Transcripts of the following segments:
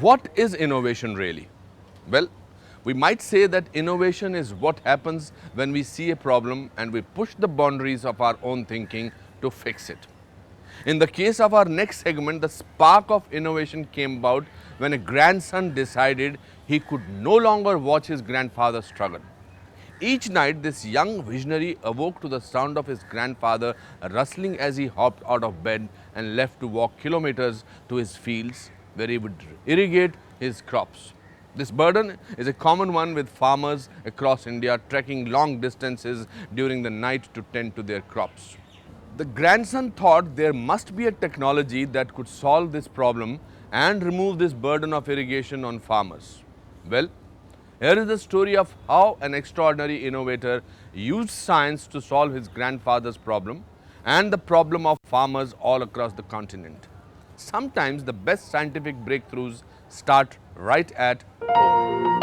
What is innovation really? Well, we might say that innovation is what happens when we see a problem and we push the boundaries of our own thinking to fix it. In the case of our next segment, the spark of innovation came about when a grandson decided he could no longer watch his grandfather struggle. Each night, this young visionary awoke to the sound of his grandfather rustling as he hopped out of bed and left to walk kilometers to his fields where he would irrigate his crops. This burden is a common one with farmers across India trekking long distances during the night to tend to their crops. The grandson thought there must be a technology that could solve this problem and remove this burden of irrigation on farmers. Well, here is the story of how an extraordinary innovator used science to solve his grandfather's problem and the problem of farmers all across the continent. Sometimes the best scientific breakthroughs start right at home.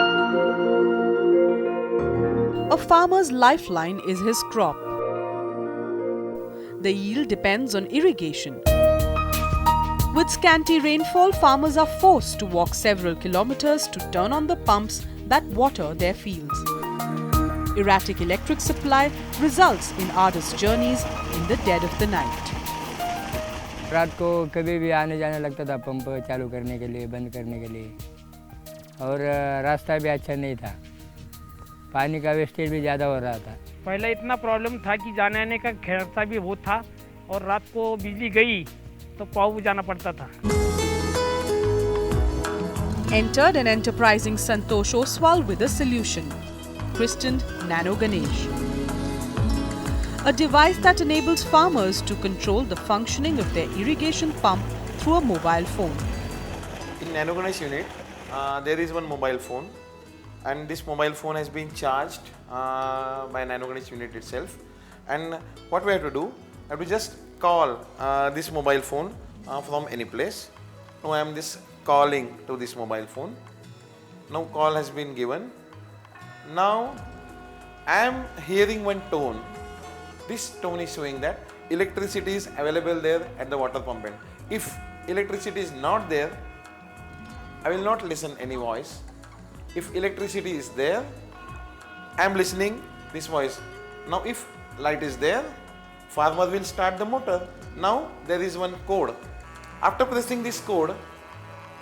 A farmer's lifeline is his crop. The yield depends on irrigation. With scanty rainfall, farmers are forced to walk several kilometers to turn on the pumps that water their fields. Erratic electric supply results in arduous journeys in the dead of the night. रात को कभी भी आने जाने लगता था pump चालू करने के लिए, बंद करने के लिए, और रास्ता भी अच्छा नहीं था, पानी का वेस्टेज भी ज़्यादा हो रहा था। पहले इतना प्रॉब्लम था कि जाने आने का खर्चा भी बहुत था और रात को बिजली गई तो पाव जाना पड़ता था। Entered an enterprising Santosh Oswal with a solution, christened Nano Ganesh. A device that enables farmers to control the functioning of their irrigation pump through a mobile phone. In Nano Ganesh unit, there is one mobile phone, and this mobile phone has been charged by Nano Ganesh unit itself. And what we have to do, we have to just call this mobile phone from any place. Now I am just calling to this mobile phone. Now call has been given. Now I am hearing one tone. This tone is showing that electricity is available there at the water pump end. If electricity is not there, I will not listen any voice. If electricity is there, I am listening this voice. Now if light is there, farmer will start the motor. Now there is one code. After pressing this code,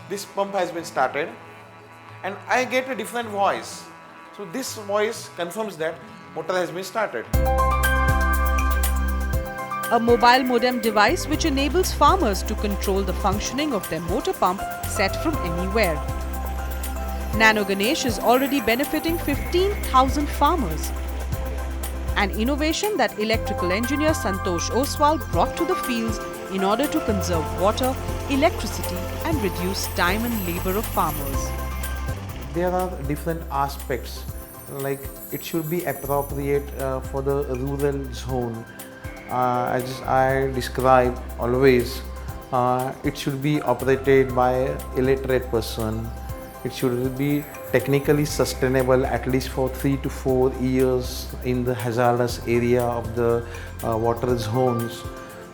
this pump has been started and I get a different voice. So this voice confirms that motor has been started. A mobile modem device which enables farmers to control the functioning of their motor pump set from anywhere. Nano Ganesh is already benefiting 15,000 farmers. An innovation that electrical engineer Santosh Oswal brought to the fields in order to conserve water, electricity and reduce time and labor of farmers. There are different aspects, like it should be appropriate for the rural zone. As I describe always, it should be operated by an illiterate person. It should be technically sustainable at least for 3 to 4 years in the hazardous area of the water zones.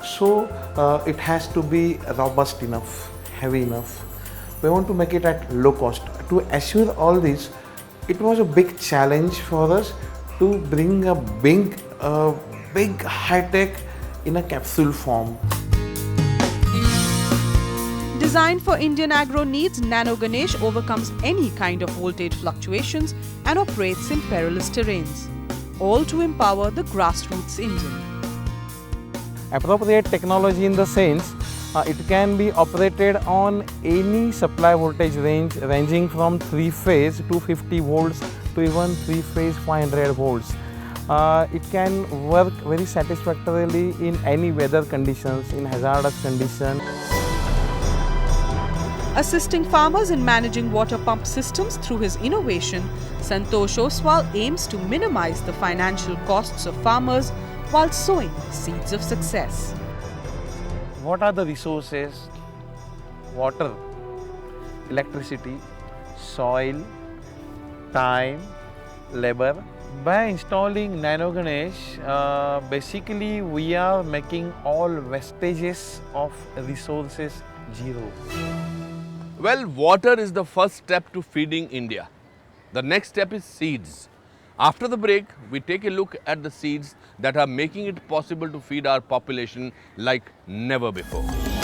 So it has to be robust enough, heavy enough. We want to make it at low cost. To assure all this, it was a big challenge for us to bring a big high-tech in a capsule form. Designed for Indian agro needs, Nano Ganesh overcomes any kind of voltage fluctuations and operates in perilous terrains, all to empower the grassroots Indian. Appropriate technology in the sense it can be operated on any supply voltage range ranging from 3-phase 250 volts to even 3-phase 500 volts. It can work very satisfactorily in any weather conditions, in hazardous conditions. Assisting farmers in managing water pump systems through his innovation, Santosh Oswal aims to minimize the financial costs of farmers while sowing seeds of success. What are the resources? Water, electricity, soil, time, labor. By installing Nano Ganesh, basically we are making all wastages of resources zero. Well, water is the first step to feeding India. The next step is seeds. After the break, we take a look at the seeds that are making it possible to feed our population like never before.